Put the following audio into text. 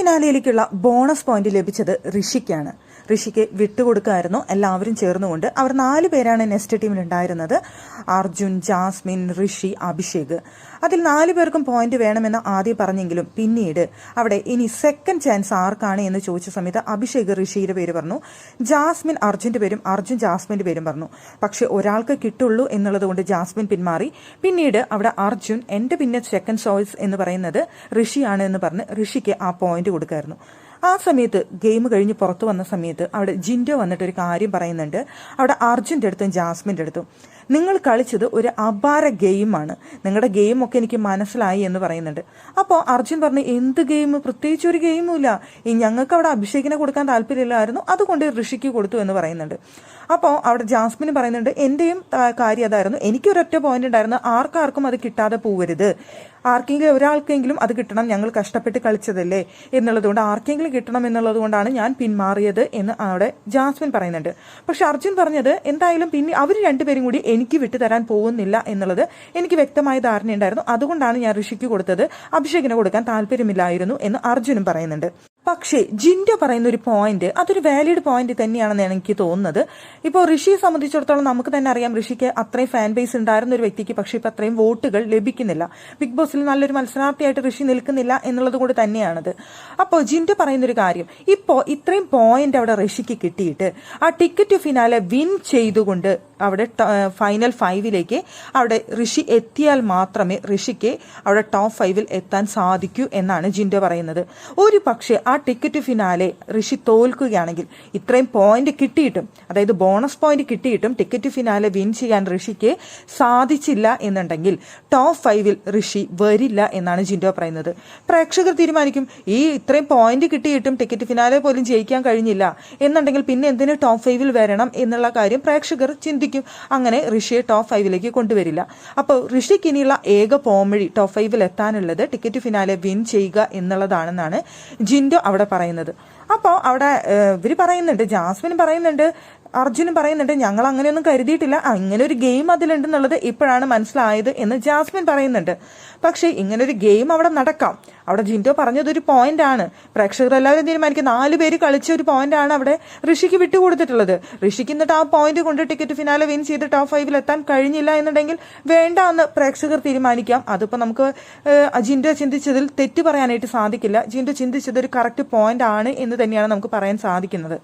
ഫിനാലയിലേക്കുള്ള bonus point ലഭിച്ചത് ഋഷിക്കാണ്. ഋഷിക്ക് വിട്ടുകൊടുക്കായിരുന്നു എല്ലാവരും ചേർന്നുകൊണ്ട്. അവർ 4 പേരാണ് നെക്സ്റ്റ് ടീമിലുണ്ടായിരുന്നത്. അർജുൻ, ജാസ്മിൻ, ഋഷി, അഭിഷേക്. അതിൽ 4 പേർക്കും പോയിന്റ് വേണമെന്ന് ആദ്യം പറഞ്ഞെങ്കിലും പിന്നീട് അവിടെ ഇനി സെക്കൻഡ് ചാൻസ് ആർക്കാണ് എന്ന് ചോദിച്ച സമയത്ത് അഭിഷേക് ഋഷിയുടെ പേര് പറഞ്ഞു, ജാസ്മിൻ അർജുന്റെ പേരും അർജുൻ ജാസ്മിന്റെ പേരും പറഞ്ഞു. പക്ഷെ ഒരാൾക്ക് കിട്ടുള്ളൂ എന്നുള്ളത് കൊണ്ട് ജാസ്മിൻ പിന്മാറി. പിന്നീട് അവിടെ അർജുൻ എന്റെ പിന്നെ സെക്കൻഡ് ചോയ്സ് എന്ന് പറയുന്നത് ഋഷിയാണ് എന്ന് പറഞ്ഞ് ഋഷിക്ക് ആ പോയിന്റ് കൊടുക്കായിരുന്നു. ആ സമയത്ത് ഗെയിം കഴിഞ്ഞ് പുറത്തു വന്ന സമയത്ത് അവിടെ ജിൻഡോ വന്നിട്ട് ഒരു കാര്യം പറയുന്നുണ്ട്. അവിടെ അർജുൻ്റെ അടുത്തും ജാസ്മിൻ്റെ അടുത്തും നിങ്ങൾ കളിച്ചത് ഒരു അപാര ഗെയിമാണ്, നിങ്ങളുടെ ഗെയിമൊക്കെ എനിക്ക് മനസ്സിലായി എന്ന് പറയുന്നുണ്ട്. അപ്പോൾ അർജുൻ പറഞ്ഞു, എന്ത് ഗെയിം? പ്രത്യേകിച്ച് ഒരു ഗെയിമുമില്ല, ഞങ്ങൾക്ക് അവിടെ അഭിഷേകിനെ കൊടുക്കാൻ താല്പര്യമില്ലായിരുന്നു, അതുകൊണ്ട് ഋഷിക്ക് കൊടുത്തു എന്ന് പറയുന്നുണ്ട്. അപ്പോൾ അവിടെ ജാസ്മിന് പറയുന്നുണ്ട്, എന്റെയും കാര്യം അതായിരുന്നു, എനിക്കൊരൊറ്റ പോയിന്റ് ഉണ്ടായിരുന്നു, ആർക്കാർക്കും അത് കിട്ടാതെ പോവരുത്, ആർക്കെങ്കിലും ഒരാൾക്കെങ്കിലും അത് കിട്ടണം, ഞങ്ങൾ കഷ്ടപ്പെട്ട് കളിച്ചതല്ലേ എന്നുള്ളതുകൊണ്ട് ആർക്കെങ്കിലും കിട്ടണം എന്നുള്ളത് കൊണ്ടാണ് ഞാൻ പിന്മാറിയത് എന്ന് അവിടെ ജാസ്മിൻ പറയുന്നുണ്ട്. പക്ഷെ അർജുൻ പറഞ്ഞത് എന്തായാലും പിന്നെ അവർ രണ്ടുപേരും കൂടി എനിക്ക് വിട്ടുതരാൻ പോകുന്നില്ല എന്നുള്ളത് എനിക്ക് വ്യക്തമായ ധാരണയുണ്ടായിരുന്നു, അതുകൊണ്ടാണ് ഞാൻ ഋഷിക്ക് കൊടുത്തത്, അഭിഷേകിനെ കൊടുക്കാൻ താല്പര്യമില്ലായിരുന്നു എന്ന് അർജുനും പറയുന്നുണ്ട്. പക്ഷേ ജിൻഡോ പറയുന്ന ഒരു പോയിന്റ് അതൊരു വാലിഡ് പോയിന്റ് തന്നെയാണെന്ന് എനിക്ക് തോന്നുന്നത്. ഇപ്പോൾ ഋഷിയെ സംബന്ധിച്ചിടത്തോളം നമുക്ക് തന്നെ അറിയാം, ഋഷിക്ക് അത്രയും ഫാൻ ബേസ് ഉണ്ടായിരുന്ന ഒരു വ്യക്തിക്ക് പക്ഷേ ഇപ്പം അത്രയും വോട്ടുകൾ ലഭിക്കുന്നില്ല, ബിഗ് ബോസിൽ നല്ലൊരു മത്സരാർത്ഥിയായിട്ട് ഋഷി നിൽക്കുന്നില്ല എന്നുള്ളത് കൊണ്ട് തന്നെയാണത്. അപ്പോൾ ജിൻഡോ പറയുന്നൊരു കാര്യം, ഇപ്പോൾ ഇത്രയും പോയിന്റ് അവിടെ ഋഷിക്ക് കിട്ടിയിട്ട് ആ ടിക്കറ്റ് ഫിനാലെ വിൻ ചെയ്തുകൊണ്ട് അവിടെ ഫൈനൽ 5ലേക്ക് അവിടെ ഋഷി എത്തിയാൽ മാത്രമേ ഋഷിക്ക് അവിടെ ടോപ്പ് 5ൽ എത്താൻ സാധിക്കൂ എന്നാണ് ജിൻഡോ പറയുന്നത്. ഒരു പക്ഷേ ആ ടിക്കറ്റ് ഫിനാലെ ഋഷി തോൽക്കുകയാണെങ്കിൽ, ഇത്രയും പോയിന്റ് കിട്ടിയിട്ടും അതായത് ബോണസ് പോയിന്റ് കിട്ടിയിട്ടും ടിക്കറ്റ് ഫിനാലെ വിൻ ചെയ്യാൻ ഋഷിക്ക് സാധിച്ചില്ല എന്നുണ്ടെങ്കിൽ ടോപ്പ് 5ൽ ഋഷി വരില്ല എന്നാണ് ജിൻഡോ പറയുന്നത്. പ്രേക്ഷകർ തീരുമാനിക്കും, ഈ ഇത്രയും പോയിന്റ് കിട്ടിയിട്ടും ടിക്കറ്റ് ഫിനാലെ പോലും ജയിക്കാൻ കഴിഞ്ഞില്ല എന്നുണ്ടെങ്കിൽ പിന്നെ എന്തിന് ടോപ്പ് 5ൽ വരണം എന്നുള്ള കാര്യം പ്രേക്ഷകർ ചിന്തിക്കും. അങ്ങനെ ഋഷിയെ ടോപ്പ് 5ലേക്ക് കൊണ്ടുവരില്ല. അപ്പോൾ ഋഷിക്ക് ഇനിയുള്ള ഏക പോംവഴി ടോപ്പ് 5ൽ എത്താനുള്ളത് ടിക്കറ്റ് ഫിനാലെ വിൻ ചെയ്യുക എന്നുള്ളതാണെന്നാണ് ജിൻഡോ അവിടെ പറയുന്നത്. അപ്പോൾ അവിടെ ഇവര് പറയുന്നുണ്ട്, ജാസ്മിൻ പറയുന്നുണ്ട്, അർജുനും പറയുന്നുണ്ട്, ഞങ്ങൾ അങ്ങനെയൊന്നും കരുതിയിട്ടില്ല, ഇങ്ങനെ ഒരു ഗെയിം അതിലുണ്ടെന്നുള്ളത് ഇപ്പോഴാണ് മനസ്സിലായത് എന്ന് ജാസ്മിൻ പറയുന്നുണ്ട്. പക്ഷേ ഇങ്ങനൊരു ഗെയിം അവിടെ നടക്കാം. അവിടെ ജിൻഡോ പറഞ്ഞതൊരു പോയിന്റ് ആണ്, പ്രേക്ഷകർ എല്ലാവരും തീരുമാനിക്കും, 4 പേര് കളിച്ച ഒരു പോയിന്റ് ആണ് അവിടെ ഋഷിക്ക് വിട്ടുകൊടുത്തിട്ടുള്ളത്. ഋഷിക്ക് എന്നിട്ട് ആ പോയിന്റ് കൊണ്ട് ടിക്കറ്റ് ഫിനാലെ വിൻ ചെയ്ത് ടോപ്പ് 5ൽ എത്താൻ കഴിഞ്ഞില്ല എന്നുണ്ടെങ്കിൽ വേണ്ട എന്ന് പ്രേക്ഷകർ തീരുമാനിക്കാം. അതിപ്പോൾ നമുക്ക് ജിൻഡോ ചിന്തിച്ചതിൽ തെറ്റ് പറയാനായിട്ട് സാധിക്കില്ല. ജിൻഡോ ചിന്തിച്ചത് ഒരു കറക്റ്റ് പോയിന്റ് ആണ് എന്ന് തന്നെയാണ് നമുക്ക് പറയാൻ സാധിക്കുന്നത്.